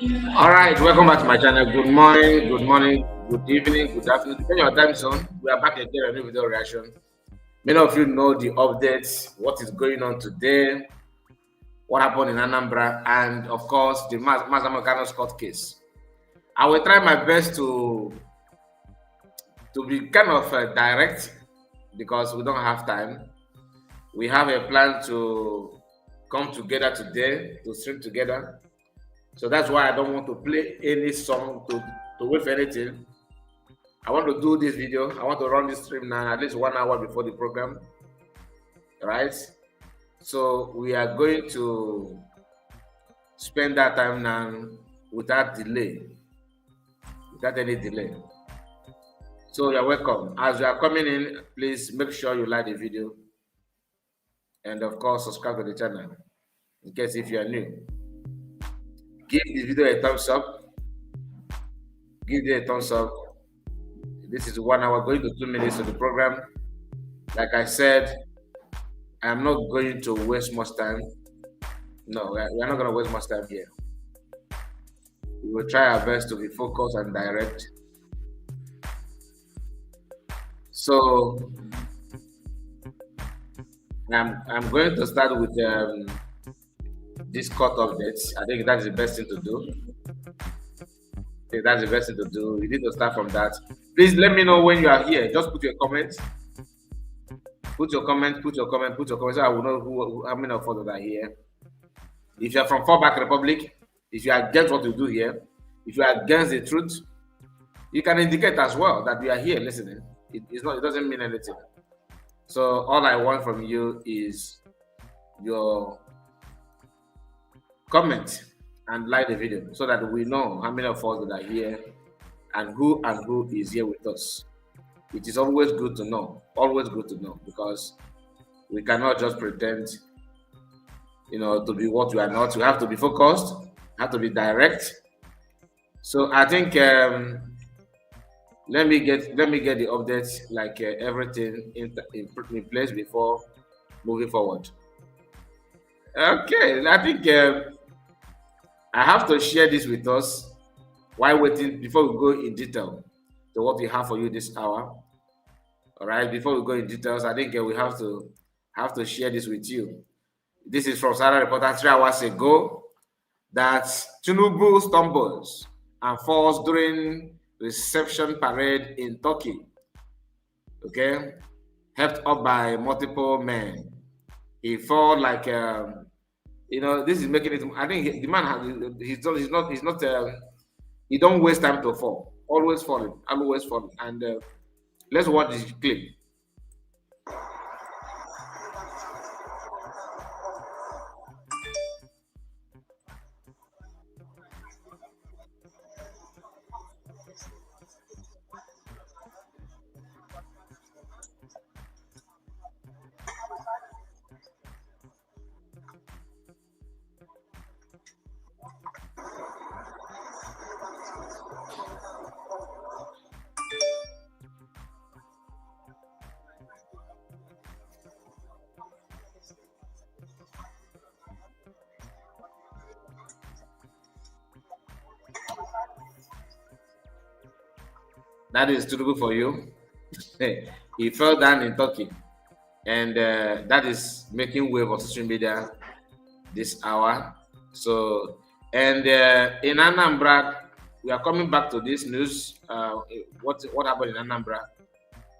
All right, welcome back to my channel. Good morning, good evening, good afternoon. Depending on your time zone, we are back again with a new video reaction. Many of you know the updates, what is going on today, what happened in Anambra, and of course, the Mazamacano's court case. I will try my best to be kind of direct because we don't have time. We have a plan to come together today to stream together. So that's why I don't want to play any song to wait for anything. I want to do this video. I want to run this stream now at least 1 hour before the program. Right? So we are going to spend that time now without delay. Without any delay. So you're welcome. As you are coming in, please make sure you like the video. And of course, subscribe to the channel in case if you are new. Give the video a thumbs up. Give it a thumbs up. This is 1 hour, going to 2 minutes of the program. Like I said, I'm not going to waste much time. No, we're not going to waste much time here. We will try our best to be focused and direct. So I'm going to start with this court updates. I think that's the best thing to do. That's the best thing to do. We need to start from that. Please let me know when you are here. Just put your comments. Put your comment. So I will know how many of us are here. If you are from Fallback Republic, if you are against what we do here, if you are against the truth, you can indicate as well that we are here listening. It doesn't mean anything. So all I want from you is your comment and like the video so that we know how many of us that are here and who is here with us. It is always good to know, because we cannot just pretend, to be what we are not. We have to be focused, have to be direct. So I think let me get the updates, like everything in place before moving forward. Okay, I think I have to share this with us while waiting before we go in detail to what we have for you this hour. All right, before we go in details, I think we have to share this with you. This is from Sarah Reporter 3 hours ago, that Tinubu stumbles and falls during reception parade in Turkey. Okay, helped up by multiple men. He fell like this is making it. I think the man he's not he don't waste time to fall. Always falling. And let's watch this clip. That is suitable for you. He fell down in Turkey, and that is making wave of social media this hour. So, and in Anambra, we are coming back to this news. What happened in Anambra?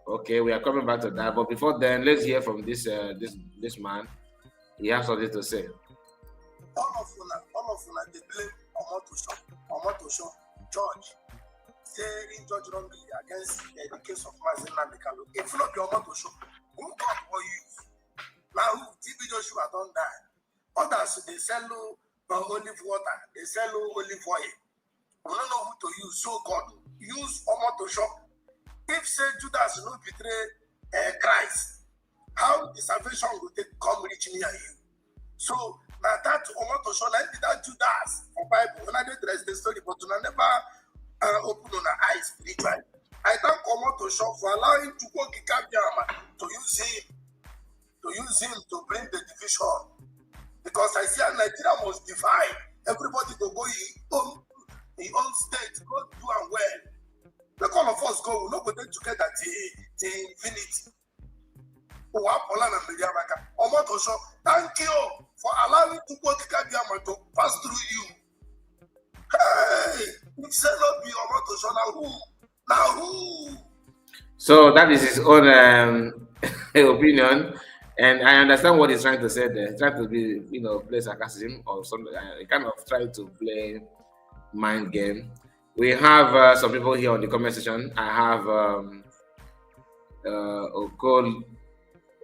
Okay, we are coming back to that. But before then, let's hear from this man. He has something to say. All of una, they blame Omotosho, George. Say in George wrongly against the case of Mazin Nandekalo. If not your Omotosho, who God will use? Now, TB Joshua don't die. Others, they sell olive water, they sell olive oil. We don't know who to use. So God, use Omotosho. If say Judas will betray Christ, how the salvation will come reach me and you? So now that Omotosho, like that Judas for Bible, when I did the story, but I never open on our eyes spiritually. I thank Omotosho for allowing to go to use him to bring the division. Because I see Nigeria must divide. Everybody to go in your own state, go do and well. Make all of us go, we no go dey together till infinity. Thank you for allowing Tukwo to pass through you. Hey, if say not be Omotosho, now who? Now who? So that is his own opinion, and I understand what he's trying to say there. He's trying to be, play sarcasm or something. Kind of try to play mind game. We have some people here on the comment section. I have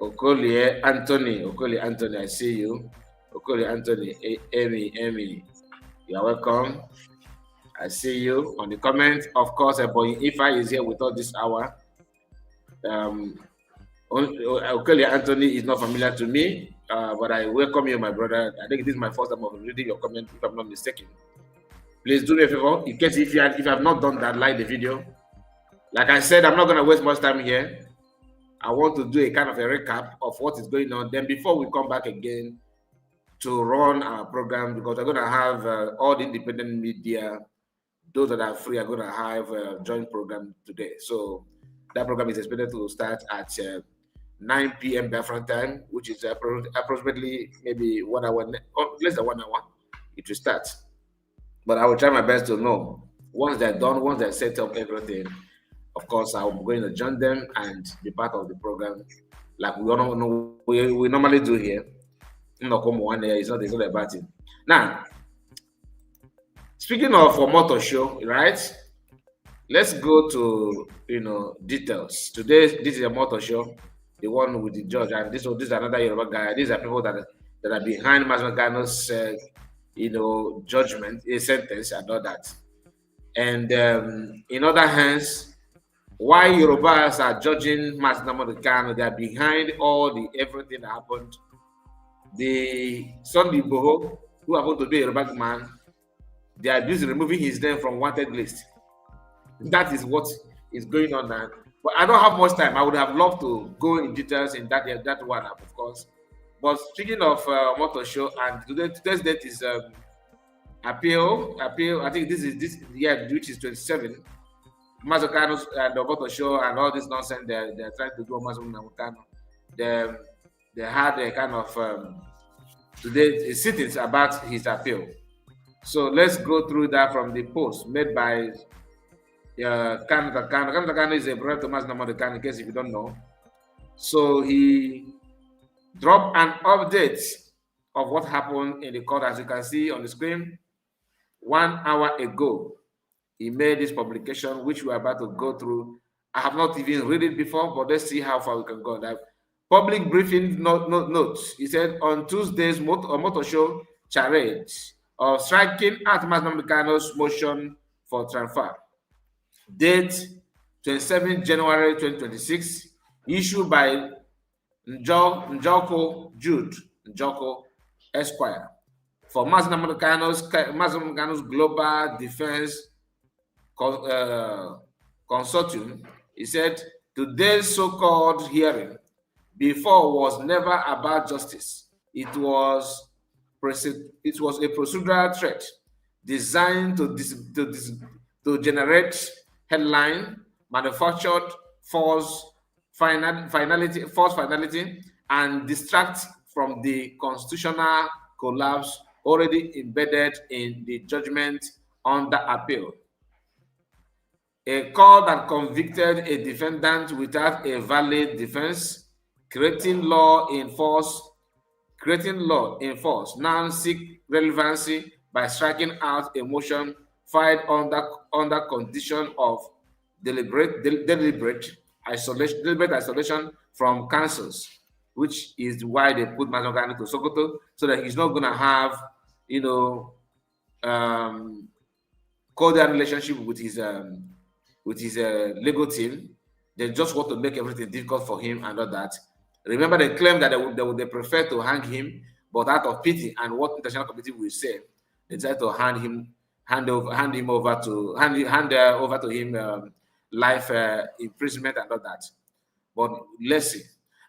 Okolie Anthony, I see you. Okolie Anthony, Amy, you are welcome. I see you on the comment. Of course, Boy Ifa is here with us this hour. Okolie Anthony is not familiar to me, but I welcome you, my brother. I think this is my first time of reading your comment, if I'm not mistaken. Please do me a favor, in case if you have not done that, like the video. Like I said, I'm not going to waste much time here. I want to do a kind of a recap of what is going on. Then before we come back again to run our program, because we're going to have all the independent media, those that are free, are going to have a joint program today. So that program is expected to start at 9 p.m. Biafran time, which is approximately maybe 1 hour, or less than 1 hour, it will start. But I will try my best to know. Once they're done, once they're set up everything, of course, I'm going to join them and be part of the program, like we normally do here. It's not about it. Now, speaking of motor show, right? Let's go to details. Today, this is a motor show, the one with the judge, and this is another Yoruba guy. These are people that are behind Mazmagano's judgment, a sentence, and all that. And in other hands, why Yorubas are judging Mazmagano, they are behind everything that happened. The Sunday Boho, who happened to be a Yoruba man, they are busy removing his name from wanted list. That is what is going on now. But I don't have much time. I would have loved to go in details in that one, of course. But speaking of motor show, and today's date is appeal. I think this year, which is 27. Mazukano and the motor show and all this nonsense they're trying to do Mazukano. They had a kind of today sittings about his appeal. So let's go through that from the post made by Kano is a brother Thomas Namodekan, in case if you don't know. So he dropped an update of what happened in the court, as you can see on the screen. 1 hour ago, he made this publication, which we're about to go through. I have not even read it before, but let's see how far we can go. That public briefing notes. He said on Tuesday's motor show charade of striking at Mazmagano's motion for transfer. Date 27 January 2026, issued by Njoko Jude Njoko Esquire for Mazmagano's Global Defense Consortium. He said today's so-called hearing before was never about justice. It was a procedural threat designed to generate headline, manufactured false finality, and distract from the constitutional collapse already embedded in the judgment under appeal. A court that convicted a defendant without a valid defense, creating law in force, now seek relevancy by striking out a motion filed under condition of deliberate isolation from councils, which is why they put Mazmagano to Sokoto, so that he's not going to have, cordial relationship with his legal team. They just want to make everything difficult for him and all that. Remember, they claim that they prefer to hang him, but out of pity and what international community will say, they try to hand over to him life imprisonment and all that. But let's see.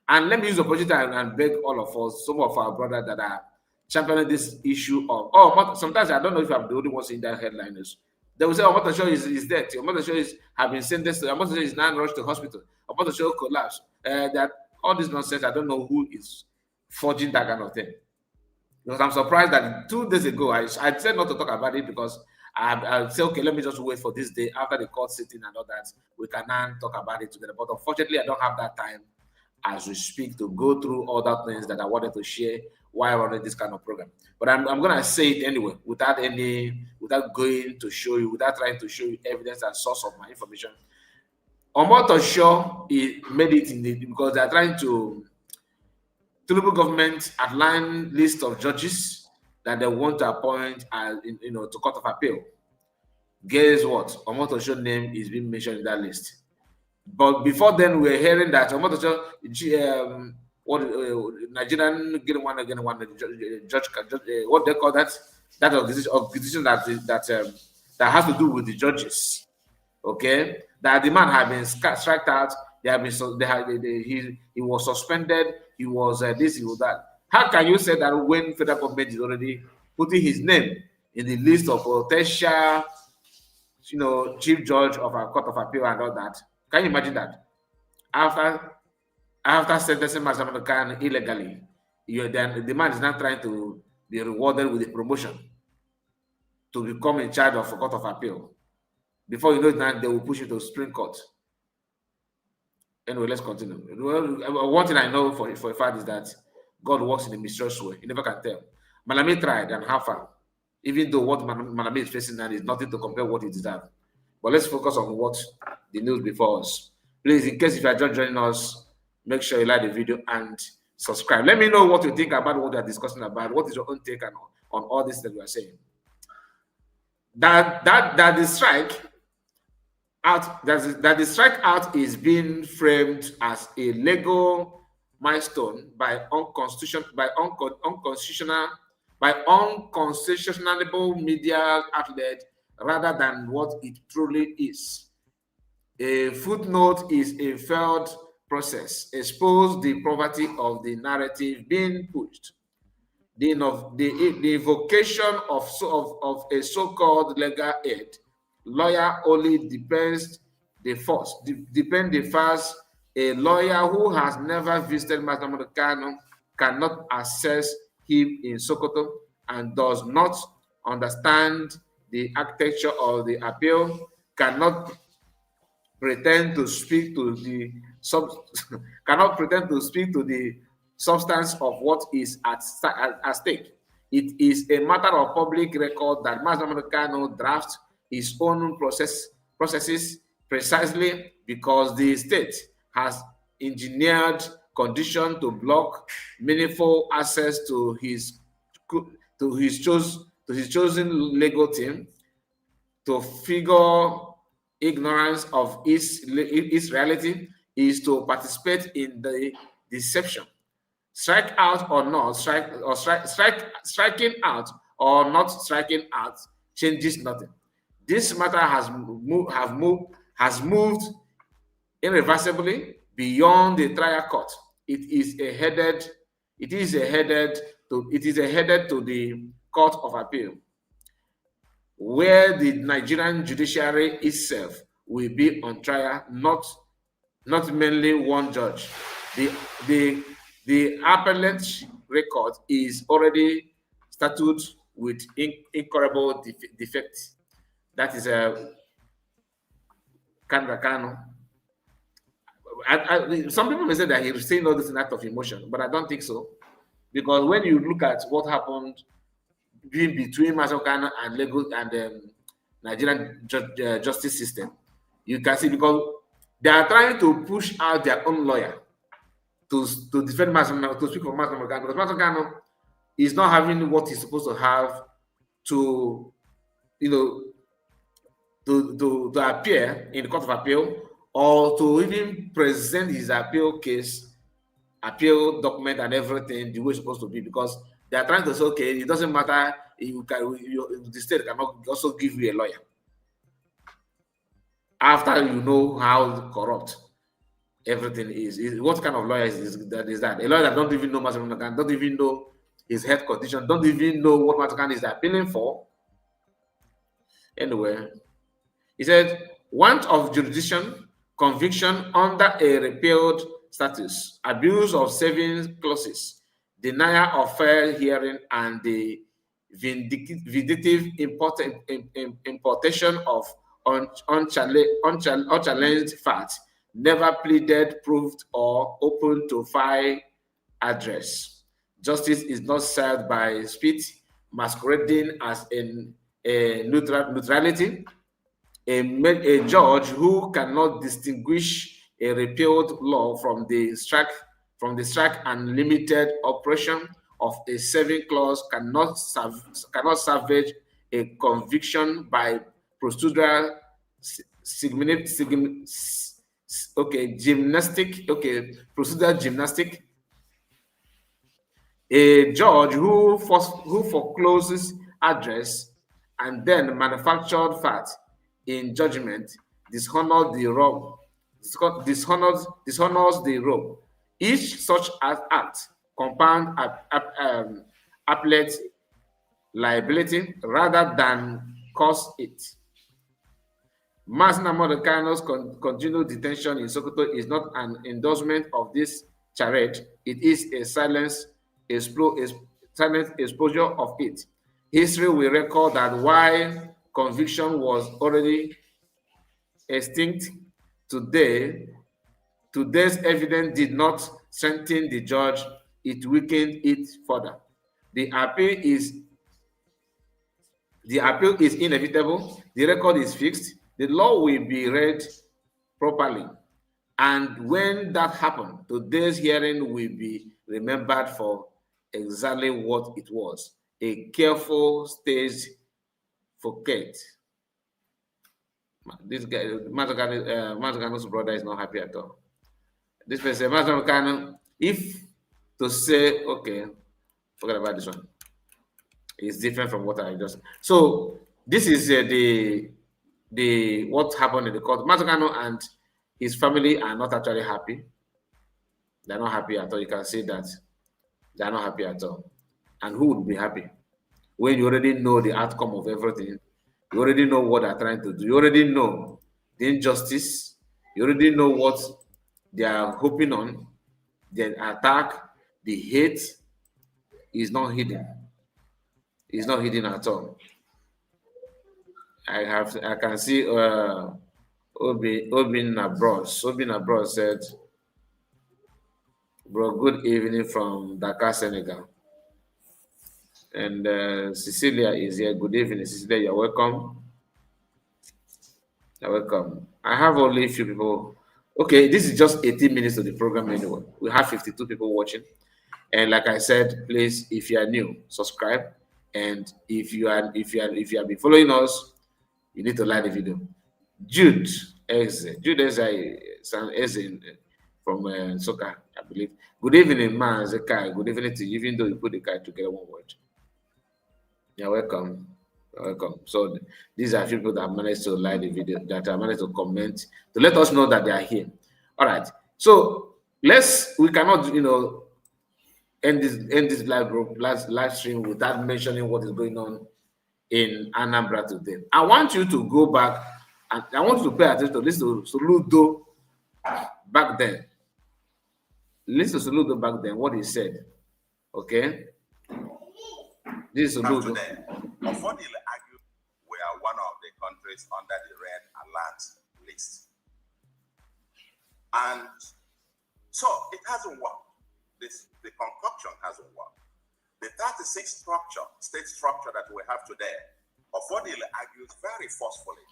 And let me use the opportunity and beg all of us, some of our brothers that are championing this issue of sometimes I don't know if I'm the only one seeing that headliners. They will say, Omotosho is dead. Omotosho is have been sentenced to. Omotosho is now rushed to hospital. Omotosho collapsed. That all this nonsense. I don't know who is forging that kind of thing. Because I'm surprised that 2 days ago I said not to talk about it because I said, okay, let me just wait for this day after the court sitting and all that. We can now talk about it together. But unfortunately, I don't have that time as we speak to go through other things that I wanted to share while running this kind of program. But I'm gonna say it anyway without going to show you, without trying to show you evidence and source of my information. Omotosho made it in the because they're trying to Tinubu government outline list of judges that they want to appoint as to Court of Appeal. Guess what? Omotosho name is being mentioned in that list. But before then, we were hearing that Omotosho, Nigerian getting one judge, what they call that? That organization that has to do with the judges. Okay, that the man had been struck out. They have been he was suspended. He was this, he was that. How can you say that when federal government is already putting his name in the list of potential, chief judge of a court of appeal and all that? Can you imagine that? After sentencing Master Khan illegally, then the man is now trying to be rewarded with a promotion to become in charge of a court of appeal. Before you know it, now they will push it to Supreme Court. Anyway, let's continue. Well, one thing I know for a fact is that God works in a mysterious way. You never can tell. Malami tried and how far, even though what Malami is facing now is nothing to compare what he deserves. But let's focus on what the news before us. Please, in case if you are just joining us, make sure you like the video and subscribe. Let me know what you think about what we are discussing about. What is your own take on all this that we are saying? That the strike out that the strike out is being framed as a legal milestone by unconstitutional media outlet rather than what it truly is. A footnote is a failed process, expose the poverty of the narrative being pushed. The invocation of a so-called legal aid lawyer only depends the first. A lawyer who has never visited Master Kano cannot access him in Sokoto and does not understand the architecture of the appeal, cannot pretend to speak to the substance of what is at stake. It is a matter of public record that Master Kano drafts his own processes precisely because the state has engineered conditions to block meaningful access to his chosen legal team. To figure ignorance of its reality is to participate in the deception. Striking out or not striking out changes nothing. This matter has moved irreversibly beyond the trial court. It is headed to the Court of Appeal, where the Nigerian judiciary itself will be on trial, not mainly one judge. The appellate record is already statute with incurable defects. That is Kano. Some people may say that he's saying all this in act of emotion, but I don't think so. Because when you look at what happened between Masokano and Lagos and Nigerian justice system, you can see because they are trying to push out their own lawyer to defend Masokano, to speak for Masokano, because Masokano is not having what he's supposed to have to appear in the Court of Appeal or to even present his appeal document and everything the way it's supposed to be, because they are trying to say, okay, it doesn't matter, the state cannot also give you a lawyer after you know how corrupt everything is. What kind of lawyer is that? A lawyer that don't even know Masakana, don't even know his health condition, don't even know what Masakana is appealing for. Anyway, He said, want of jurisdiction, conviction under a repealed status, abuse of savings clauses, denial of fair hearing, and the vindictive importation of unchallenged facts, never pleaded, proved, or open to file address. Justice is not served by speech masquerading as a neutrality. A judge who cannot distinguish a repealed law from the strike and limited operation of a saving clause cannot salvage a conviction by procedural procedural gymnastic. A judge who forecloses address and then manufactured fact in judgment dishonors the robe. Dishonors the robe. Each such act compound appellate liability rather than cause it. Masina Modekano's continued detention in Sokoto is not an endorsement of this charade. It is a silent exposure of it. History will record that while conviction was already extinct, today's evidence did not strengthen the judge, it weakened it further. The appeal is inevitable, the record is fixed, the law will be read properly. And when that happens, today's hearing will be remembered for exactly what it was, a careful stage for Kate. This guy, Mazagano's brother, is not happy at all. This person, Mazagano, if to say, okay, forget about this one. It's different from what I just. So this is the what happened in the court. Mazagano and his family are not actually happy. They're not happy at all. You can see that they're not happy at all. And who would be happy when you already know the outcome of everything? You already know what they're trying to do. You already know the injustice. You already know what they are hoping on. The attack, the hate is not hidden. It's not hidden at all. I can see Obin Abroad said, bro, good evening from Dakar, Senegal. And Cecilia is here. Good evening, Cecilia. You're welcome. You're welcome. I have only a few people. Okay, this is just 18 minutes of the program anyway. We have 52 people watching. And like I said, please, if you are new, subscribe. And if you have been following us, you need to like the video. Jude Eze from Soka, I believe. Good evening, man. Zekai. Good evening to you, even though you put the guy together one word. You're welcome. You're welcome. So these are people that managed to like the video, that have managed to comment, to let us know that they are here. All right. So we cannot, end this live stream without mentioning what is going on in Anambra today. I want you to go back and I want you to pay attention to listen to Soludo back then. Listen to Soludo back then, what he said. Okay? This is Soludo. Unfortunately, argued we are one of the countries under the red alert list. And so it hasn't worked. The concoction hasn't worked. The 36 state structure that we have today, unfortunately argues very forcefully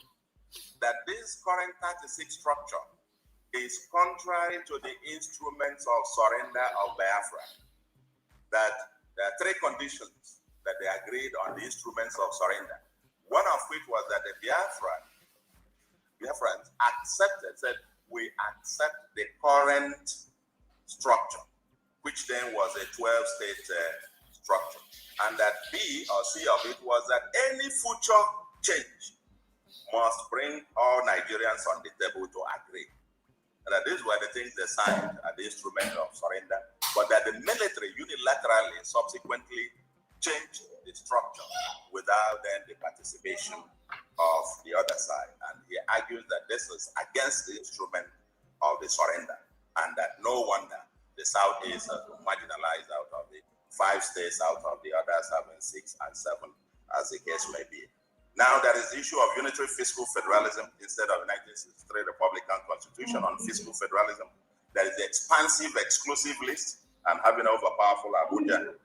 that this current 36 structure is contrary to the instruments of surrender of Biafra. That there are three conditions that they agreed on the instruments of surrender. One of which was that the Biafrans said, we accept the current structure, which then was a 12-state structure. And that B or C of it was that any future change must bring all Nigerians on the table to agree. And that these were the things they signed at the instrument of surrender, but that the military unilaterally subsequently changed the structure without then the participation of the other side. And he argues that this is against the instrument of the surrender, and that no wonder the South is marginalized out of the 5 states, out of the others having 6 and 7, as the case may be. Now, there is the issue of unitary fiscal federalism instead of 1963 Republican Constitution on fiscal federalism. There is the expansive exclusive list and having overpowerful Abuja.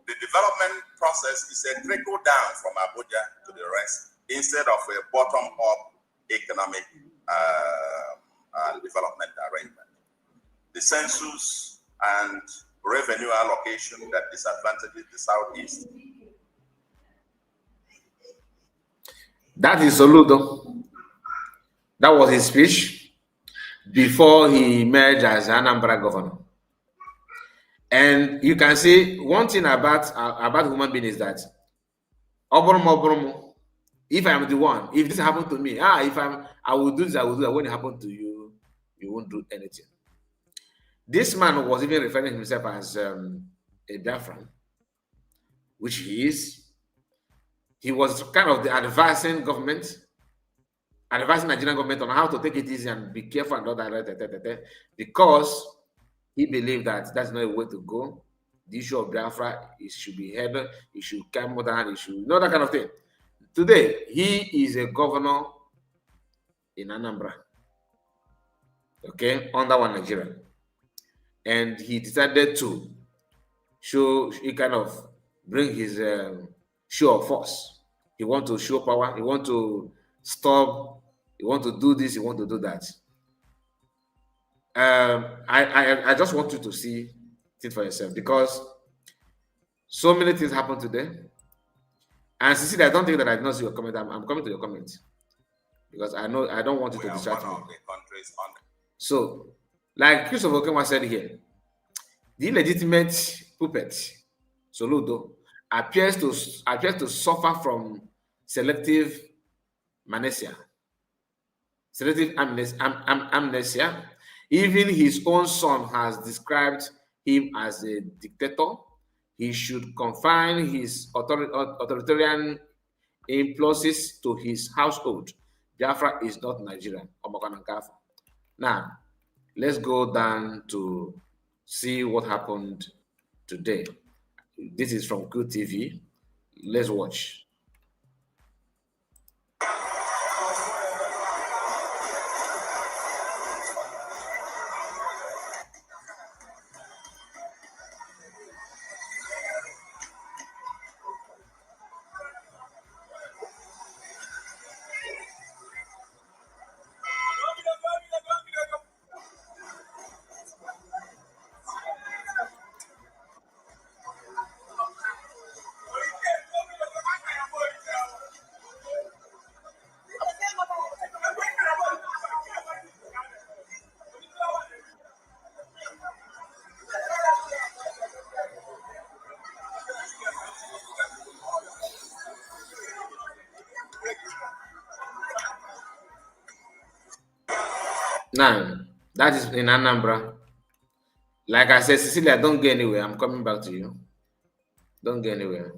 The development process is a trickle down from Abuja to the rest instead of a bottom-up economic and development arrangement. The census and revenue allocation that disadvantages the Southeast. That is Soludo. That was his speech before he emerged as Anambra governor. And you can see one thing about human being is that if I'm the one, if this happened to me, I will do this, I will do that. When it happened to you, you won't do anything. This man was even referring himself as a Biafran, which he is. He was kind of the advising Nigerian government on how to take it easy and be careful and all that, because he believed that that's not a way to go. The issue of Biafra, it should be handled, it should come down, it should, that kind of thing. Today, he is a governor in Anambra, okay, under one Nigeria. And he decided to kind of bring his show of force. He want to show power, he want to stop, he want to do this, he want to do that. I just want you to see it for yourself, because so many things happen today. And Cecilia, I don't think that I did not see your comment. I'm coming to your comment, because I know I don't want you to distract me. So, like Christopher Okenwa said here, the illegitimate puppet Soludo appears to suffer from selective amnesia. Even his own son has described him as a dictator. He should confine his authoritarian impulses to his household. Biafra is not Nigeria. Now, let's go down to see what happened today. This is from QTV. Let's watch. Now, that is in Anambra. Like I said, Cecilia, don't go anywhere. I'm coming back to you. Don't go anywhere.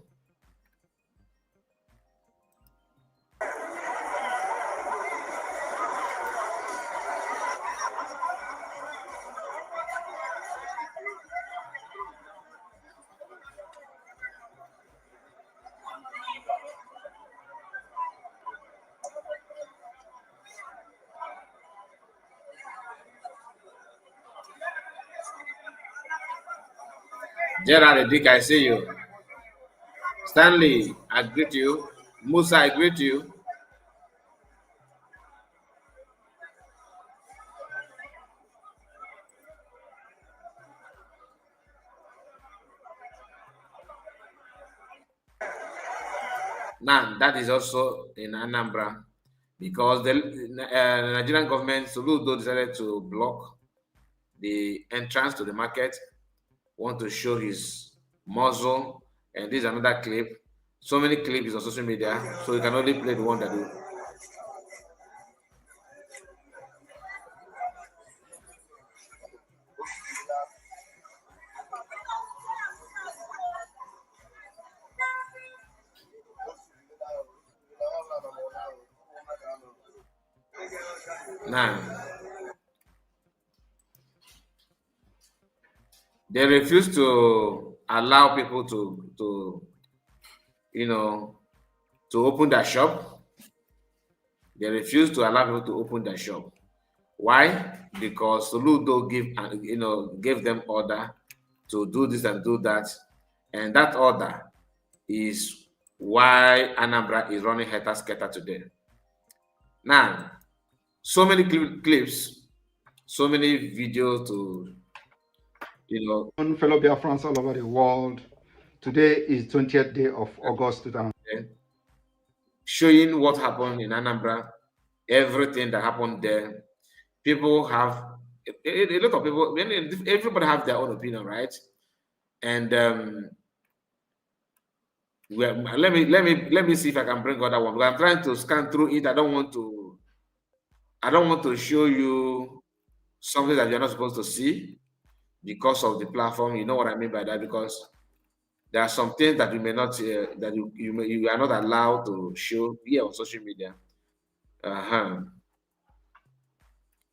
Gerard Dick, I see you. Stanley, I greet you. Musa, I greet you. Now, that is also in Anambra, because the Nigerian government, Soludo, decided to block the entrance to the market, want to show his muzzle, and this is another clip. So many clips on social media, so you can only play the one that you. Now, they refuse to allow people to you know to open their shop. They refuse to allow people to open their shop. Why? Because Soludo gave them order to do this and do that, and that order is why Anambra is running helter skelter today. Now, so many clips, so many videos to fellow Biafrans all over the world. Today is 20th day of August 2000. Showing what happened in Anambra, everything that happened there. People have a lot of people. Everybody have their own opinion, right? And let me see if I can bring other one. But I'm trying to scan through it. I don't want to show you something that you're not supposed to see because of the platform. You know what I mean by that? Because there are some things that you may not that you are not allowed to show here on social media.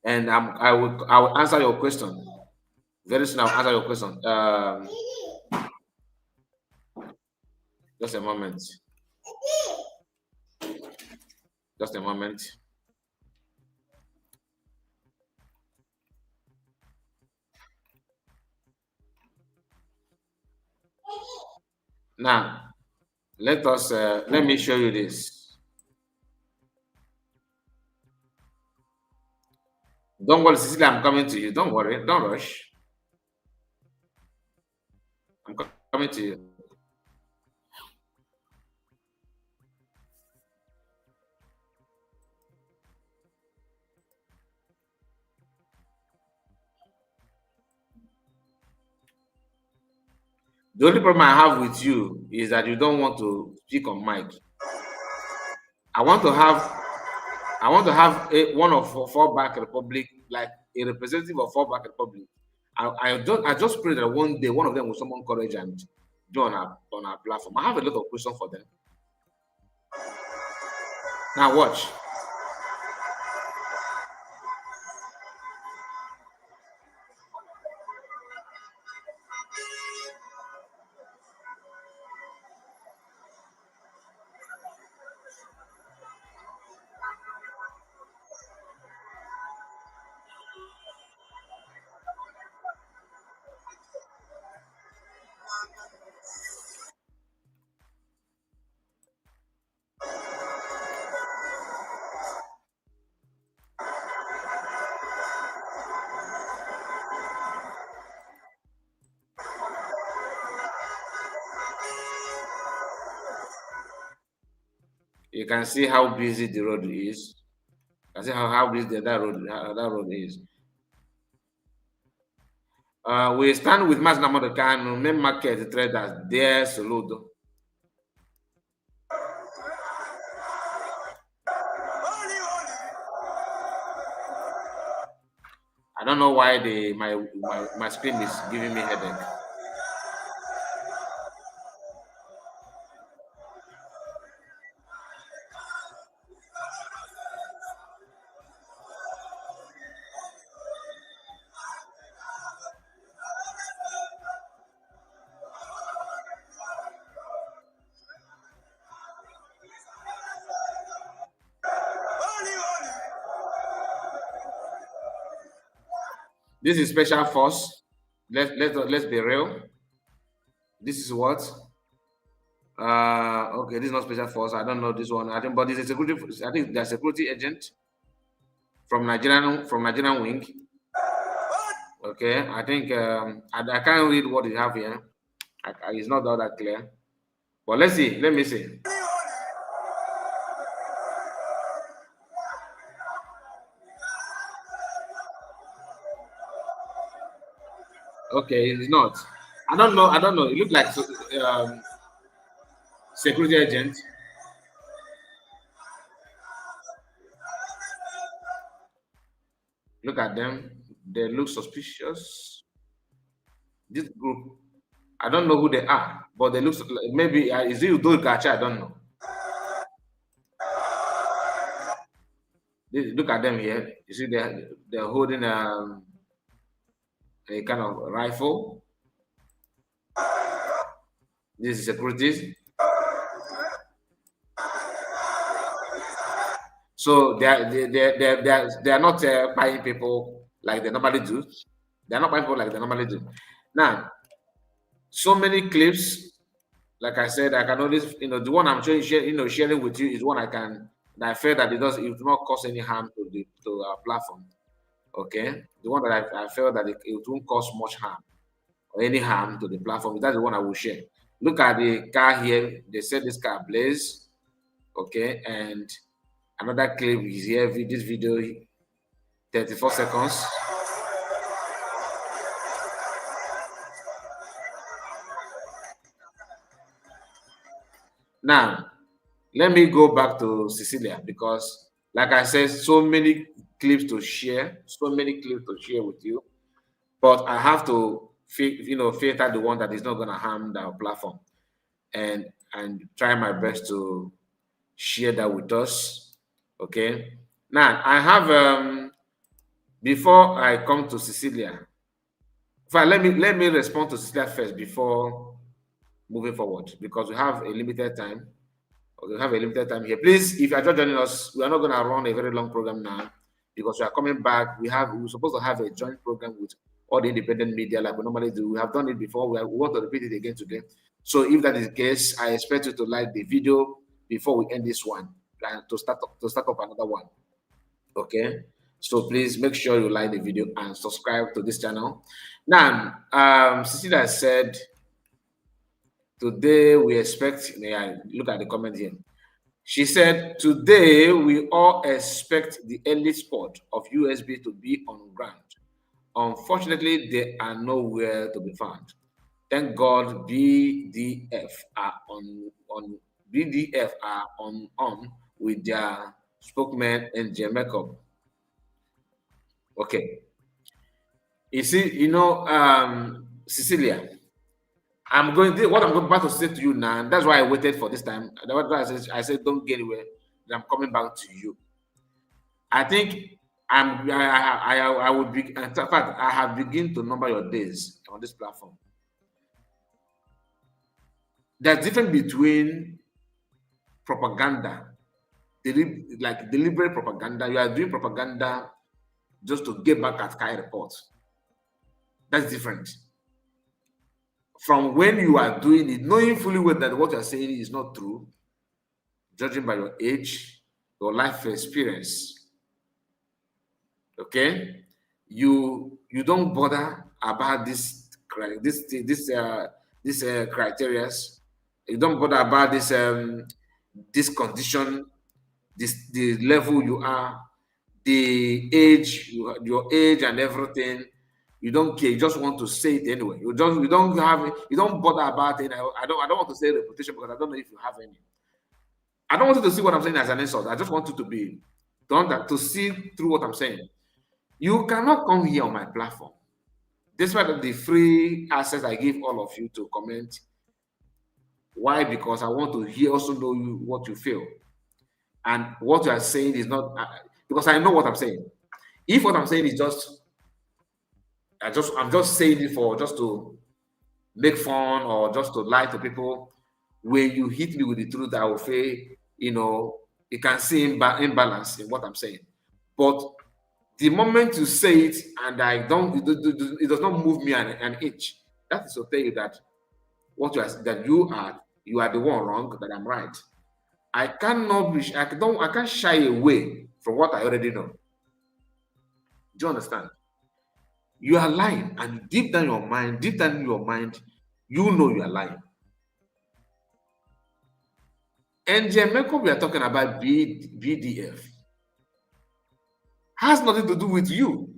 And I will answer your question very soon. I'll answer your question. Just a moment. Just a moment. Now, let me show you this. Don't worry, Cecilia, I'm coming to you. Don't worry, don't rush. I'm coming to you. The only problem I have with you is that you don't want to speak on mic. I want to have one of Fallback Republic, like a representative of Fallback Republic. I just pray that one day one of them will summon courage and join on our platform. I have a lot of questions for them. Now watch. You can see how busy the road is. You can see how busy that road is. We stand with Mas Namodokan, main market traders there, Soludo. I don't know why my screen is giving me headache. This is special force. Let's be real. This is what? Okay, this is not special force. I don't know this one. I think, but this is security. I think they're security agent from Nigerian wing. Okay, I think I can't read what you have here. It's not all that clear. But let's see. Let me see. Okay, it's not. I don't know. It looks like security agent. Look at them. They look suspicious. This group, I don't know who they are, but they look like, maybe is it Udo Gacha? I don't know. Look at them here. You see, they're holding a kind of rifle. This is securities. So they are not buying people like they normally do. They are not buying people like they normally do. Now, so many clips. Like I said, I can always, the one I'm sharing with you is one that I feel that it will not cause any harm to our platform. Okay, the one that I felt that it won't cause much harm or any harm to the platform. That's the one I will share. Look at the car here. They said this car blaze. Okay, and another clip is here. This video, 34 seconds. Now, let me go back to Cecilia because, like I said, so many clips to share, with you. But I have to, filter the one that is not going to harm our platform, and try my best to share that with us. Okay. Now I have before I come to Cecilia. Let me respond to Cecilia first before moving forward because we have a limited time. We have a limited time here. Please, if you are just joining us, we are not going to run a very long program now because we are coming back. We're supposed to have a joint program with all the independent media like we normally do. We have done it before. We want to repeat it again today. So if that is the case, I expect you to like the video before we end this one and to start up another one. Okay. So please make sure you like the video and subscribe to this channel. Now, Cecilia said, today we expect, look at the comment here. She said, today we all expect the early spot of USB to be on ground. Unfortunately, they are nowhere to be found. Thank God BDF are on with their spokesman and their makeup. Okay. You see, Cecilia, what I'm about to say to you now, and that's why I waited for this time. I said, don't get anywhere. I'm coming back to you. I think I would be, in fact, I have begun to number your days on this platform. There's difference between propaganda, like deliberate propaganda. You are doing propaganda just to get back at Kai reports. That's different from when you are doing it, knowing fully well that what you're saying is not true, judging by your age, your life experience. Okay, you don't bother about this criteria. You don't bother about this condition, the level you are, the age, your age and everything. You don't care. You just want to say it anyway. You don't bother about it. I don't want to say reputation because I don't know if you have any. I don't want you to see what I'm saying as an insult. I just want you to see through what I'm saying. You cannot come here on my platform, despite the free access I give all of you to comment. Why? Because I want to also know what you feel. And what you are saying is not, because I know what I'm saying. If what I'm saying is I'm just saying it for just to make fun or just to lie to people, when you hit me with the truth, I will say, you can see imbalance in what I'm saying. But the moment you say it and it does not move me an inch, that is to tell you that you are the one wrong, that I'm right. I can't shy away from what I already know. Do you understand? You are lying, and deep down in your mind, you know you are lying. And Jamaica, we are talking about BDF, has nothing to do with you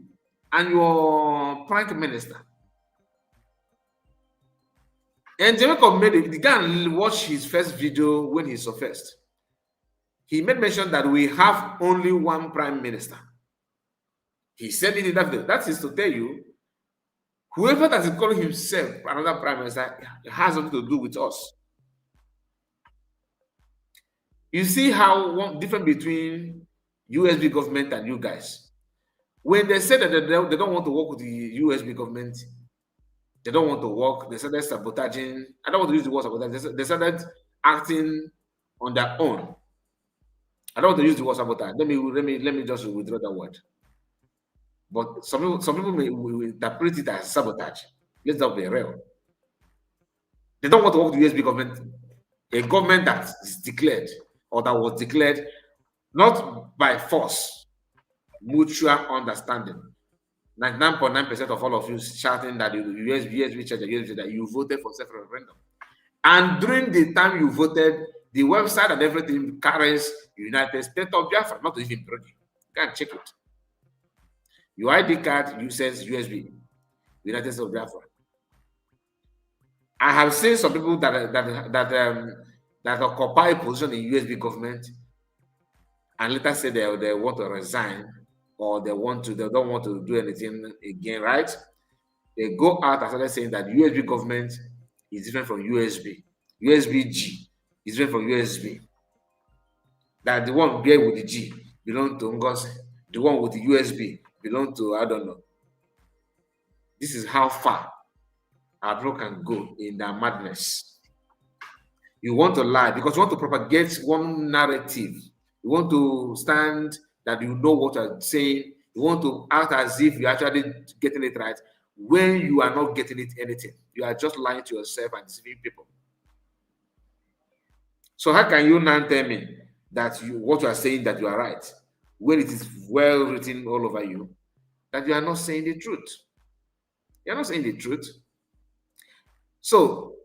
and your prime minister. And Jamaica the guy watched his first video when he surfaced. He made mention that we have only one prime minister. He said it in that video. That is to tell you, whoever that is calling himself another prime minister has something to do with us. You see how one difference between USB government and you guys. When they said that they don't want to work with the USB government, they don't want to work, they started sabotaging. I don't want to use the word sabotage. They started acting on their own. I don't want to use the word sabotage. Let me just withdraw that word. But some people may interpret it as sabotage. Let's not be real. They don't want to work with the USB government, a government that is declared or that was declared not by force, mutual understanding. 99.9% of all of you shouting that the USB church, that you voted for self-referendum. And during the time you voted, the website and everything carries United States of Biafra, not even Brody. You can check it. Your ID card says USB, United States of Biafra. I have seen some people that occupy a position in USB government and later say they want to resign or they don't want to do anything again, right? They go out and started saying that USB government is different from USB. USB-G is different from USB. That the one there with the G belong to Ngozi. The one with the USB belong to, I don't know. This is how far our people can go in their madness. You want to lie because you want to propagate one narrative. You want to stand that you know what you're saying. You want to act as if you're actually getting it right when you are not getting it anything. You are just lying to yourself and deceiving people. So how can you now tell me that what you are saying that you are right when it is well written all over you that you are not saying the truth? You're not saying the truth. So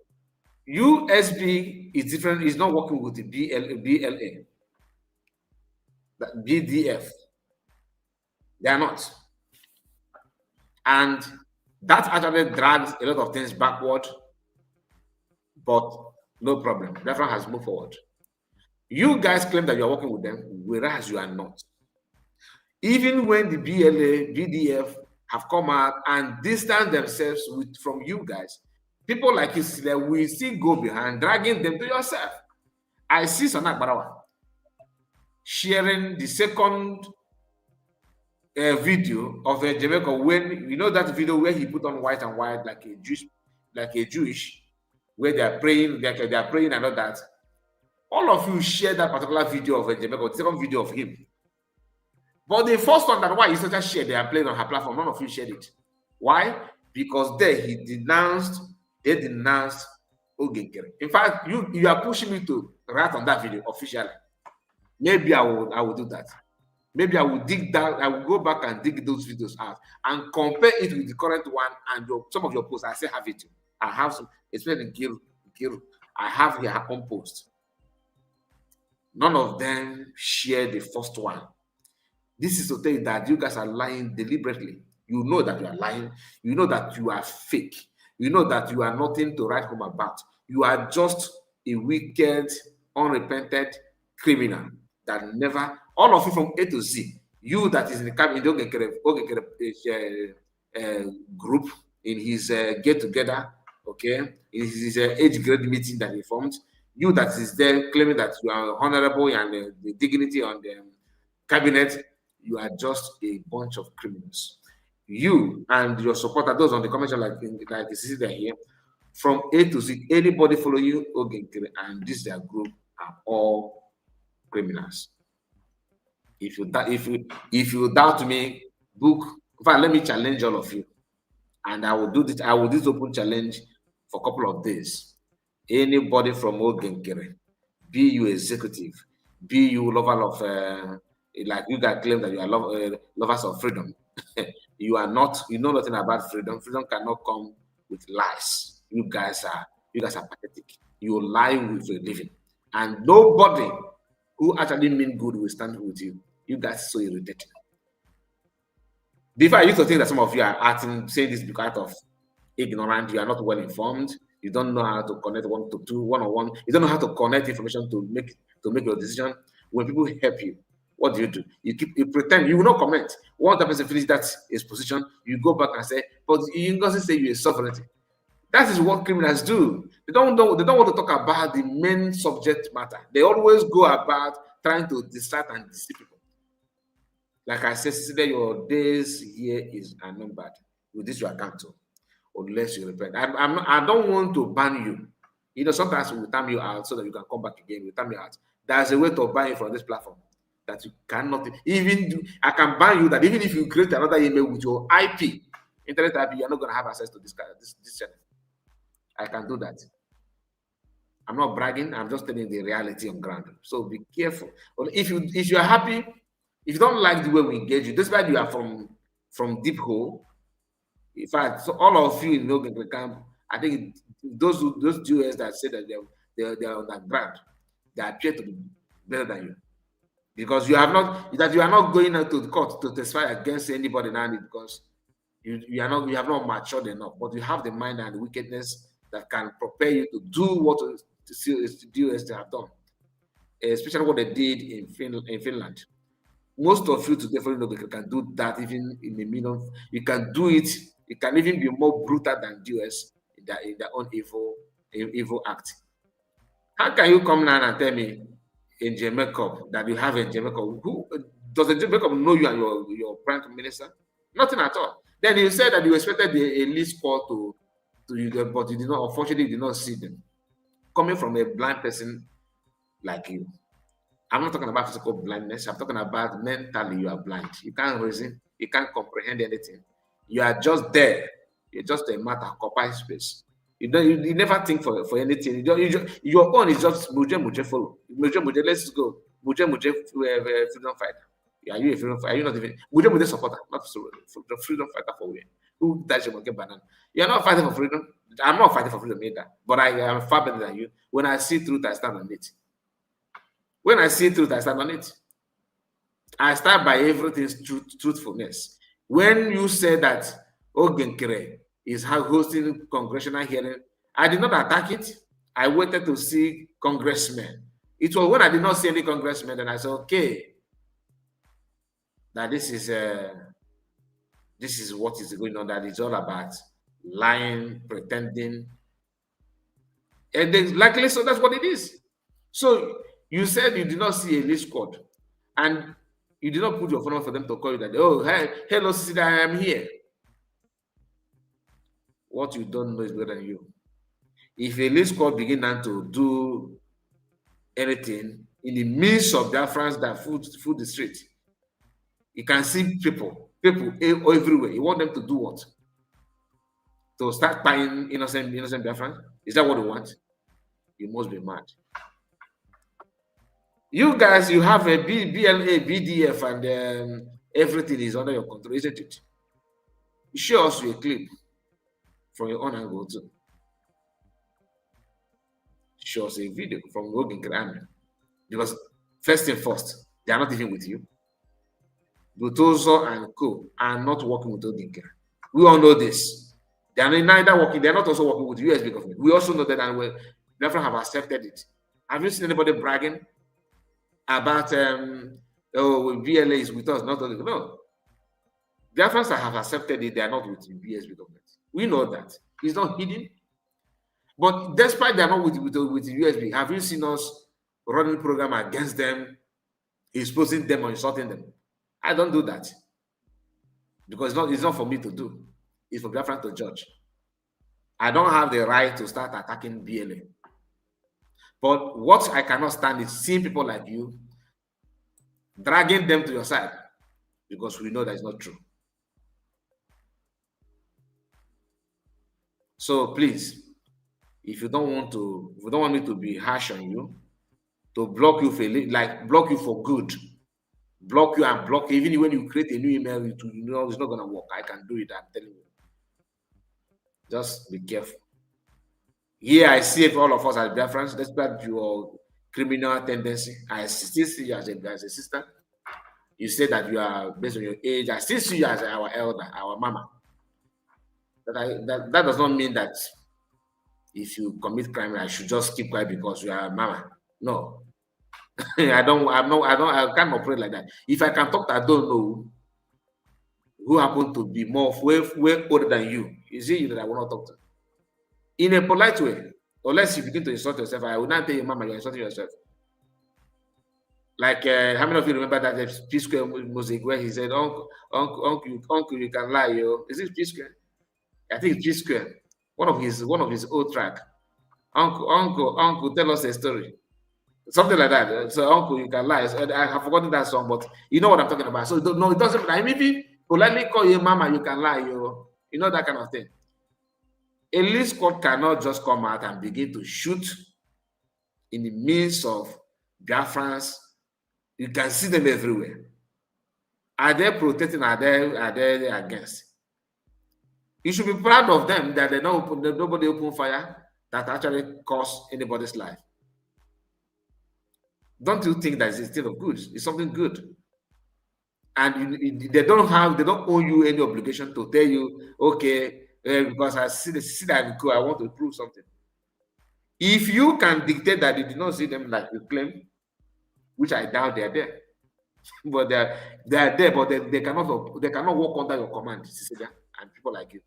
USB is different, is not working with the BLA, BDF. They are not. And that actually drags a lot of things backward, but no problem. Biafra has moved forward. You guys claim that you are working with them, whereas you are not. Even when the BLA, BDF have come out and distance themselves from you guys, people like you will still go behind, dragging them to yourself. I see Sanak Barawa sharing the second video of Jamaica when, you know that video where he put on white and white like a Jewish, where they are praying, they are praying and all that. All of you share that particular video of Jamaica, the second video of him. But the first one that why he started shared, they are playing on her platform, none of you shared it. Why? Because there they denounced Ogekere. In fact, you are pushing me to write on that video officially. Maybe I will do that. Maybe I will dig that. I will go back and dig those videos out and compare it with the current one and some of your posts. I still have it. I have some, especially in Kiru. I have here her own post. None of them share the first one. This is to tell you that you guys are lying deliberately. You know that you are lying. You know that you are fake. You know that you are nothing to write home about. You are just a wicked, unrepented criminal that never, all of you from A to Z, you that is in the cabin, group, in his get-together, okay, in his age grade meeting that he formed, you that is there claiming that you are honorable and the dignity on the cabinet, you are just a bunch of criminals. You and your supporter, those on the comment like you see there here, from A to Z, anybody follow you, and this their group are all criminals. If you doubt me, book. In fact, let me challenge all of you, and I will do this. I will do this open challenge for a couple of days. Anybody from Ogenkere, be you executive, be you lover of like you guys claim that you are lovers of freedom. You are not. You know nothing about freedom. Freedom cannot come with lies. You guys are pathetic. You lie with your living, and nobody who actually mean good will stand with you. You guys are so irritating. Before I used to think that some of you are acting, saying this because of ignorant. You are not well informed. You don't know how to connect one-on-one. You don't know how to connect information to make your decision. When people help you, what do? You pretend you will not comment. Once the person finishes that exposition, you go back and say, but you can say you're sovereignty. That is what criminals do. They don't want to talk about the main subject matter. They always go about trying to distract and deceive people. Like I said, yesterday, your days here is unnumbered. With this, you are cancelled unless you repent. I don't want to ban you. You know, sometimes we time you out so that you can come back again. We time you out. There's a way to ban you from this platform that you cannot even do. I can ban you that even if you create another email with your IP, internet IP, you're not going to have access to this channel. I can do that. I'm not bragging. I'm just telling the reality on ground. So be careful. If you are happy, if you don't like the way we engage you, despite you are from deep hole. In fact, so all of you in the camp, I think those Jews that say that they're on that ground, they appear to be better than you, because you are not going out to the court to testify against anybody now, because you have not matured enough, but you have the mind and the wickedness that can prepare you to do what the Jews have done, especially what they did in Finland. Most of you today can do that even in a million. You can do it. It can even be more brutal than US in their own evil act. How can you come now and tell me in Jamaica that you have in Jamaica? Who does the Jamaica know you and your prime minister? Nothing at all. Then you said that you expected a list call to you, but you did not. Unfortunately, you did not see them coming from a blind person like you. I'm not talking about physical blindness. I'm talking about mentally you are blind. You can't reason. You can't comprehend anything. You are just there. You're just a matter occupying space. You never think for anything. Your own is just muje follow. Muje, let's go. Muje freedom fighter. Are you a freedom fighter? Are you not even muje supporter? Not the freedom fighter for where? Who does you get banana? You're not fighting for freedom. I'm not fighting for freedom either. But I am far better than you. When I see truth, I stand on it. When I see truth, I stand on it. I start by everything's truthfulness. When you say that Ogenkere is hosting congressional hearing, I did not attack it. I waited to see congressmen. It was when I did not see any congressmen that I said, okay, that this is what is going on, that it's all about lying, pretending. And likely so that's what it is. So you said you did not see a list squad, and you did not put your phone on for them to call you that, oh, hey, hello, Sida, I am here. What you don't know is better than you. If a list squad begin now to do anything in the midst of their friends that food the street, you can see people everywhere. You want them to do what? To start buying innocent Biafrans? Is that what you want? You must be mad. You guys, you have a BLA, BDF, and everything is under your control, isn't it? You show us a clip from your own angle too. Show us a video from Logan Army. Because first thing first, they are not even with you. Butozo and Co are not working with Odinka. We all know this. They are neither working, they are not also working with the USB government. We also know that, and we never have accepted it. Have you seen anybody bragging about BLA is with us? Not only, no. Biafrans that have accepted it, they are not with the BSB government. We know that. It's not hidden. But despite they are not with the USB, have you seen us running a program against them, exposing them or insulting them? I don't do that. Because it's not for me to do. It's for Biafran to judge. I don't have the right to start attacking BLA. But what I cannot stand is seeing people like you dragging them to your side, because we know that it's not true. So please, if you don't want me to be harsh on you, to block you block you for good, block you and block you, even when you create a new email, it's not gonna work. I can do it, I'm telling you. Just be careful. Here I see all of us as Biafrans, despite your criminal tendency, I still see you as a sister. You say that you are based on your age. I still see you as our elder, our mama. That does not mean that if you commit crime, I should just keep quiet because you are a mama. No. I can't operate like that. If I can talk, I don't know who happen to be way older than you. Is it you that I will not talk to? In a polite way. Unless you begin to insult yourself, I will not tell you, mama, you're insulting yourself. Like, how many of you remember that P Square music where he said, Uncle, you can lie, yo. Is it P Square? I think it's P Square. One of his old track. Uncle, tell us a story. Something like that. So, Uncle, you can lie. So, I have forgotten that song, but you know what I'm talking about. So, no, it doesn't. I mean, if you politely call you mama, you can lie, yo. You know that kind of thing. Elite squad cannot just come out and begin to shoot in the midst of Biafrans. You can see them everywhere. Are they protecting? Are they against? You should be proud of them that nobody open fire that actually cost anybody's life. Don't you think that it's instead of good? It's something good. And they don't owe you any obligation to tell you, okay, because I see that I want to prove something. If you can dictate that you did not see them like you claim, which I doubt they are there, but they are there, but they cannot work under your command, Cecilia, and people like you.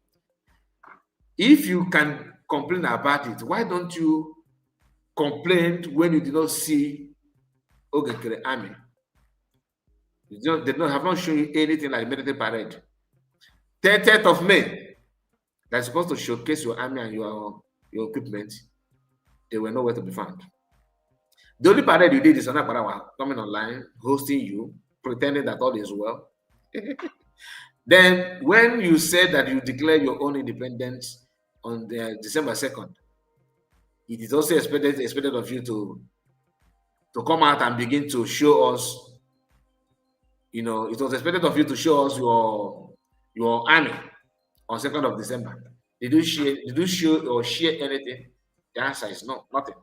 If you can complain about it, why don't you complain when you did not see Ogekere army? They have not shown you anything like military parade. 30th of May, that's supposed to showcase your army and your equipment. They were nowhere to be found. The only parade you did is Anaparawa coming online, hosting you, pretending that all is well. Then, when you said that you declare your own independence on December 2nd, it is also expected of you to come out and begin to show us. It was expected of you to show us your army on 2nd of December. Did you show or share anything? The answer is no, nothing.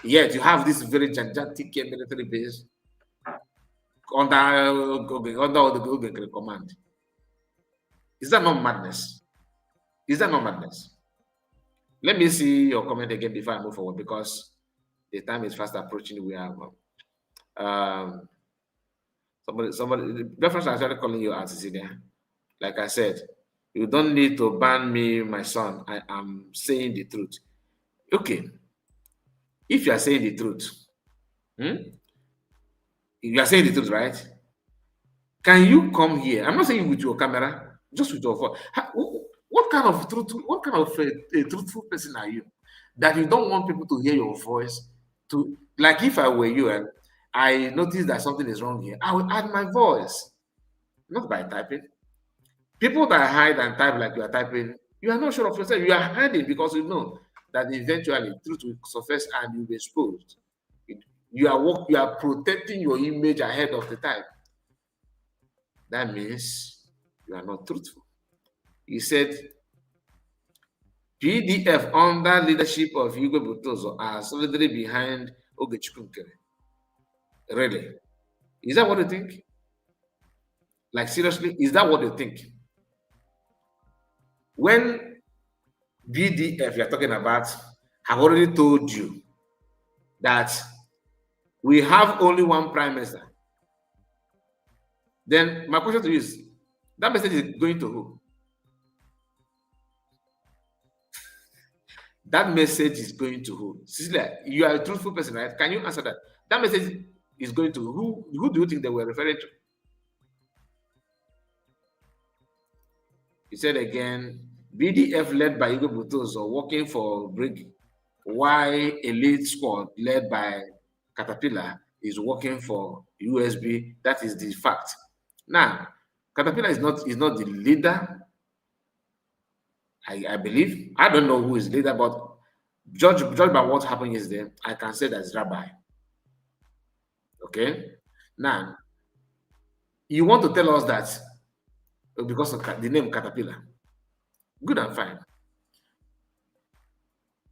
Yet you have this very gigantic military base under the Google command. Is that not madness? Let me see your comment again before I move forward, because the time is fast approaching. We have somebody. The reference is actually calling you out, Cecilia. Like I said, you don't need to ban me, my son. I am saying the truth. Okay. If you are saying the truth, you are saying the truth, right? Can you come here? I'm not saying with your camera, just with your phone. What kind of a truthful person are you that you don't want people to hear your voice? Like, if I were you and I noticed that something is wrong here, I would add my voice, not by typing. People that hide and type like you are typing, you are not sure of yourself. You are hiding because you know that eventually truth will surface and you'll be exposed. You are protecting your image ahead of the time. That means you are not truthful. He said, PDF under leadership of Hugo Butozo are solidly behind Ogechikunkere. Really? Is that what you think? Like, seriously, is that what you think? When BDF you're talking about have already told you that we have only one prime minister, then my question to you is, that message is going to who? That message is going to who? Cecilia, you are a truthful person, right? Can you answer that? That message is going to who? Who do you think they were referring to? He said again, BDF led by Igwe Butozo working for Brig, while elite squad led by Caterpillar is working for USB. That is the fact. Now, Caterpillar is not the leader. I believe. I don't know who is leader, but judge by what happened yesterday, I can say that's Rabbi. Okay? Now, you want to tell us that because of the name Caterpillar. Good and fine.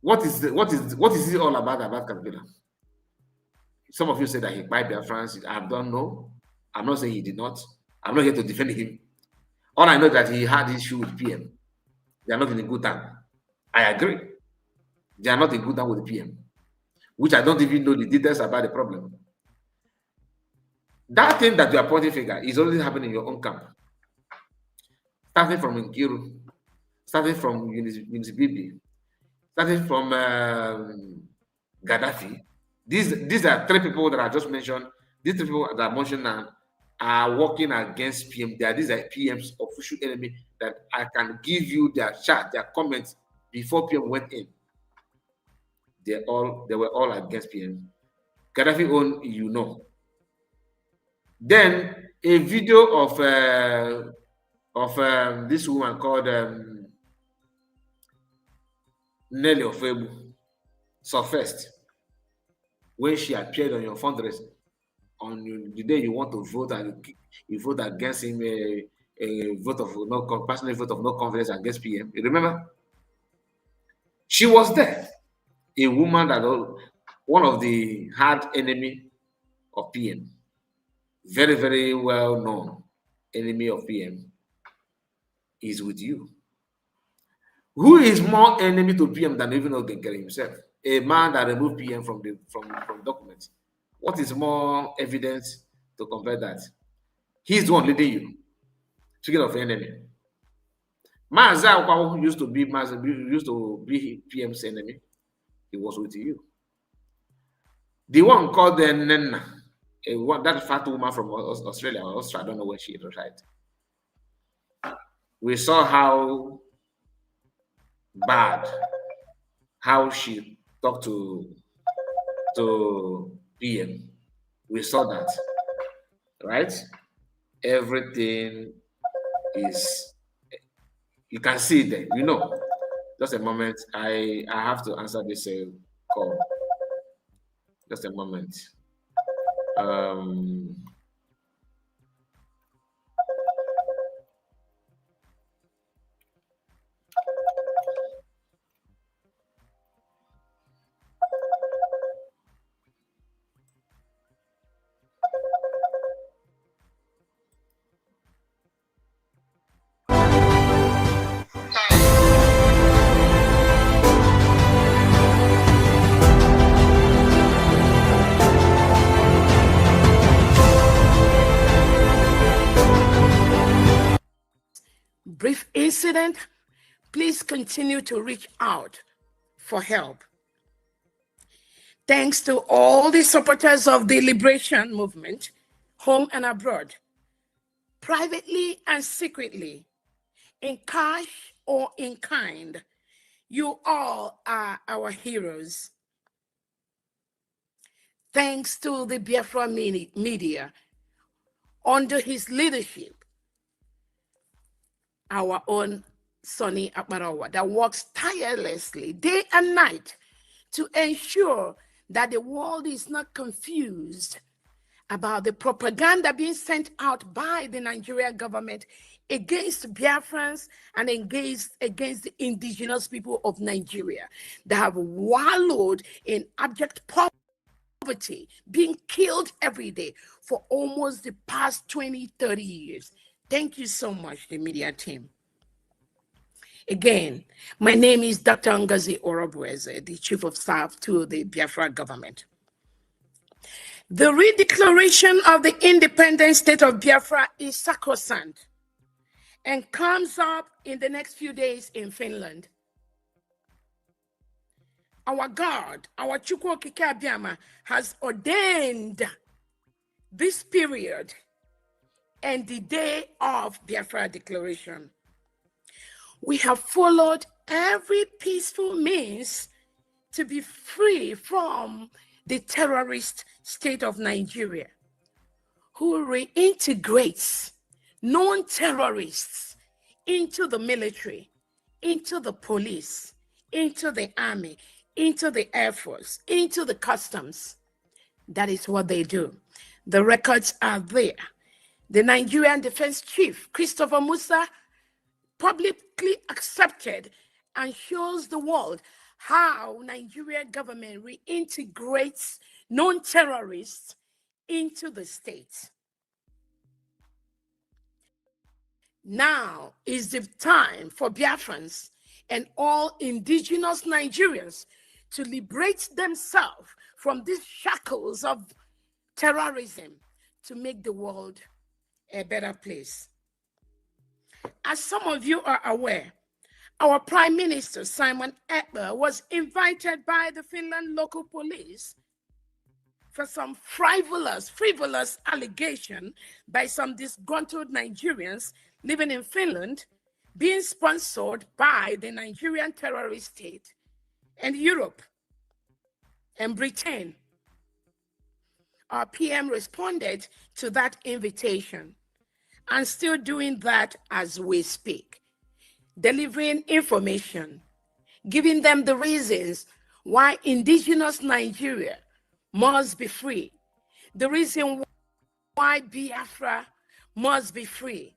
What is it all about Caterpillar? Some of you say that he bought Biafrans. I don't know. I'm not saying he did not. I'm not here to defend him. All I know is that he had issue with PM. They are not in a good time. I agree. They are not in good time with the PM, which I don't even know the details about the problem. That thing that you are pointing finger is already happening in your own camp. Starting from Nkiru, starting from Bibi, starting from Gaddafi. These are three people that I just mentioned These people that I mentioned now are working against PM. These are PM's official enemy that I can give you their chat, their comments before PM went in. They were all against PM. Gaddafi own, you know. Then a video of this woman called Nelly Ofebu surfaced when she appeared on your fundraiser on the day you want to vote and you vote against him, a vote of no personal vote of no confidence against PM. You remember? She was there, a woman that one of the hard enemy of PM, very very well known enemy of PM, is with you. Who is more enemy to PM than even Ogenkere himself? A man that removed PM from documents. What is more evidence to compare that? He's the one leading you. Speaking of enemy, Maza used to be PM's enemy. He was with you. The one called the Nenna, that fat woman from Australia, I don't know where she resides. We saw how bad, how she talked to PM. We saw that, right? Everything is, you can see it there, you know. Just a moment, I have to answer this call. Just a moment. Brief incident, please continue to reach out for help. Thanks to all the supporters of the liberation movement, home and abroad, privately and secretly, in cash or in kind, you all are our heroes. Thanks to the Biafra media, under his leadership, our own Sonny Akbarawa, that works tirelessly day and night to ensure that the world is not confused about the propaganda being sent out by the Nigerian government against Biafrans and against the indigenous people of Nigeria that have wallowed in abject poverty, being killed every day for almost the past 20, 30 years. Thank you so much, the media team. Again, my name is Dr. Ngozi Orobueze, the Chief of Staff to the Biafra government. The redeclaration of the independent state of Biafra is sacrosanct and comes up in the next few days in Finland. Our God, our Chukwu Okike Abiama, has ordained this period and the day of Biafra declaration. We have followed every peaceful means to be free from the terrorist state of Nigeria, who reintegrates non-terrorists into the military, into the police, into the army, into the Air Force, into the customs. That is what they do. The records are there. The Nigerian Defense Chief, Christopher Musa, publicly accepted and shows the world how Nigerian government reintegrates non-terrorists into the state. Now is the time for Biafrans and all indigenous Nigerians to liberate themselves from these shackles of terrorism to make the world a better place. As some of you are aware, our Prime Minister, Simon Ekpa, was invited by the Finland local police for some frivolous allegation by some disgruntled Nigerians living in Finland, being sponsored by the Nigerian terrorist state and Europe and Britain. Our PM responded to that invitation and still doing that as we speak, delivering information, giving them the reasons why indigenous Nigeria must be free, the reason why Biafra must be free,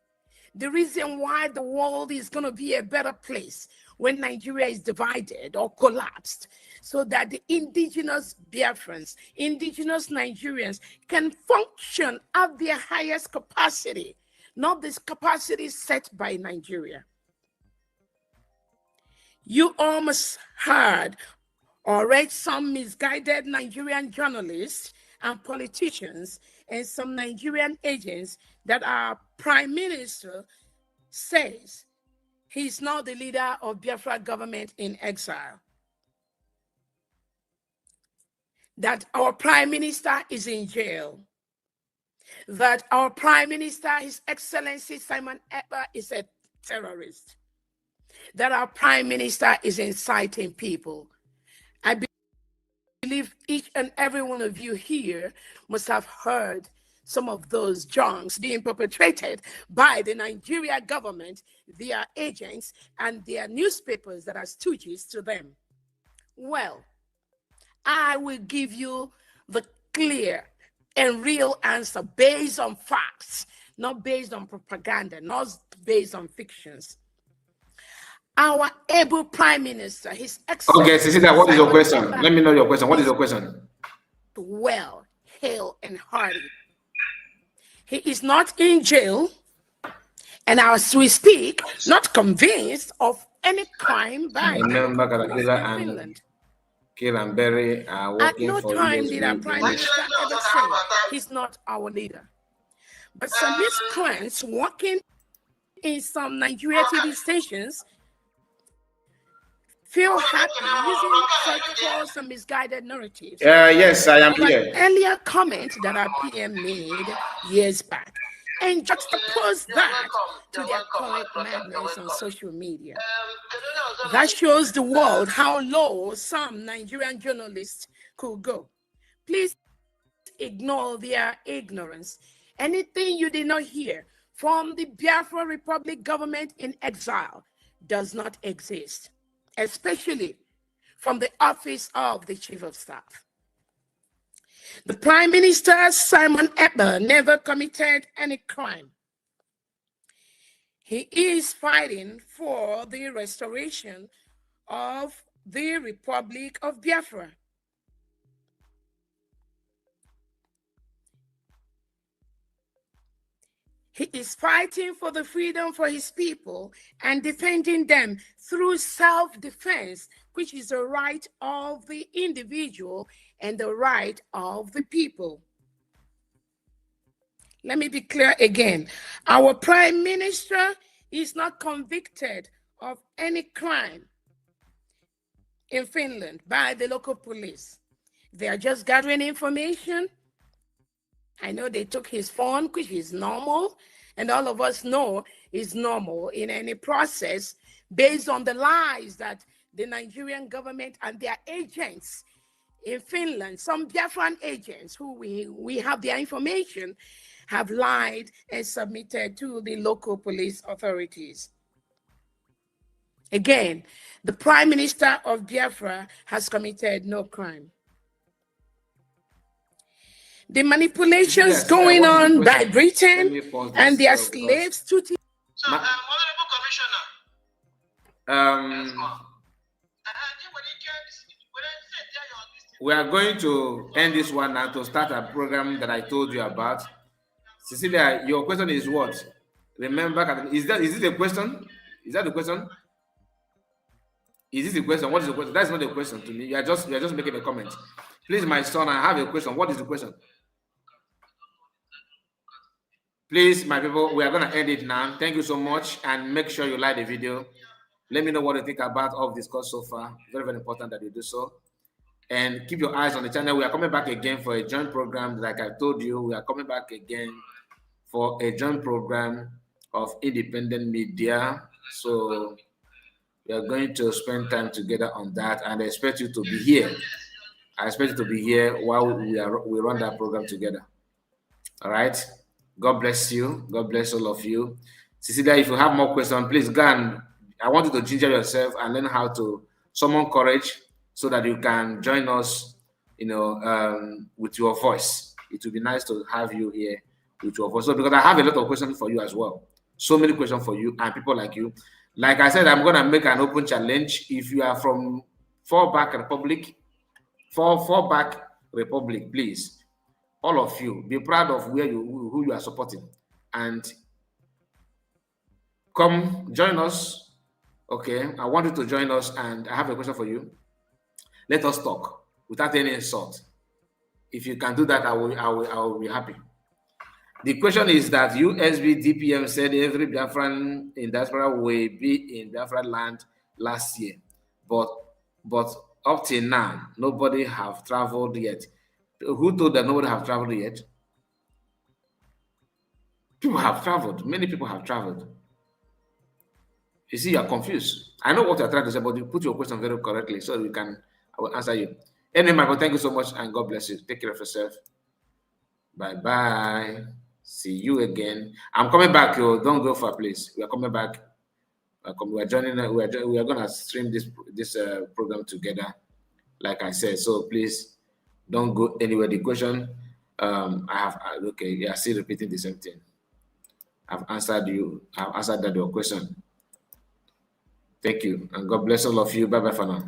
the reason why the world is going to be a better place when Nigeria is divided or collapsed, so that the indigenous Biafrans, indigenous Nigerians can function at their highest capacity, not this capacity set by Nigeria. You almost heard or read some misguided Nigerian journalists and politicians and some Nigerian agents that our prime minister says he's now the leader of Biafra government in exile. That our prime minister is in jail. That our prime minister, His Excellency Simon Ekpa, is a terrorist. That our prime minister is inciting people. I believe each and every one of you here must have heard some of those junks being perpetrated by the Nigeria government, their agents, and their newspapers that are stooges to them. Well, I will give you the clear and real answer based on facts, not based on propaganda, not based on fictions. Our able prime minister, His Excellency. Okay, Cecilia, what is your question? Let me know your question. What is your question? Well, hale and hearty. He is not in jail, and as we speak, not convinced of any crime by Finland. Kill and Berry are At working no for time years did our with prime the minister ever say he's not our leader. But some miscreants working in some Nigeria TV stations feel happy using such false and misguided narratives. Yes, I am here. An earlier comment that our PM made years back and juxtapose that to their current madness on social media. That shows the world how low some Nigerian journalists could go. Please ignore their ignorance. Anything you did not hear from the Biafra Republic government in exile does not exist, especially from the office of the Chief of Staff. The Prime Minister, Simon Ekpa, never committed any crime. He is fighting for the restoration of the Republic of Biafra. He is fighting for the freedom for his people and defending them through self-defense, which is the right of the individual and the right of the people. Let me be clear again. Our Prime Minister is not convicted of any crime in Finland by the local police. They are just gathering information. I know they took his phone, which is normal, and all of us know is normal in any process based on the lies that the Nigerian government and their agents in Finland, some Biafran agents who we have their information, have lied and submitted to the local police authorities. Again, the Prime Minister of Biafra has committed no crime. The manipulations going on by Britain and their slaves to Honorable Commissioner. We are going to end this one now to start a program that I told you about. Cecilia, your question is what? Remember, is this the question? Is that the question? Is this the question? What is the question? That's not the question to me. You are just making a comment. Please, my son, I have a question. What is the question? Please, my people, we are going to end it now. Thank you so much, and make sure you like the video. Let me know what you think about all of this course so far. Very, very important that you do so. And keep your eyes on the channel. We are coming back again for a joint program. Like I told you, we are coming back again for a joint program of independent media. So we are going to spend time together on that, and I expect you to be here. I expect you to be here while we run that program together. All right. God bless you. God bless all of you. Cecilia, if you have more questions, please go and I want you to ginger yourself and learn how to summon courage so that you can join us, with your voice. It would be nice to have you here with your voice. So because I have a lot of questions for you as well. So many questions for you and people like you. Like I said, I'm gonna make an open challenge. If you are from Fallback Republic, please, all of you, be proud of who you are supporting, and come join us. Okay, I want you to join us, and I have a question for you. Let us talk without any insult. If you can do that, I will be happy. The question is that USB DPM said every Biafran in diaspora will be in Biafra land last year, but up till now, nobody have traveled yet. Who told that nobody have traveled yet? People have traveled. Many people have traveled. You see, you're confused. I know what you're trying to say, but you put your question very correctly so I will answer you. Anyway, Michael, thank you so much and God bless you. Take care of yourself. Bye-bye. See you again. I'm coming back. Don't go far, please. We are coming back. We are joining. We are gonna stream this program together, like I said. So please don't go anywhere. The question, okay. Yeah, still repeating the same thing. I've answered your question. Thank you, and God bless all of you. Bye bye for now.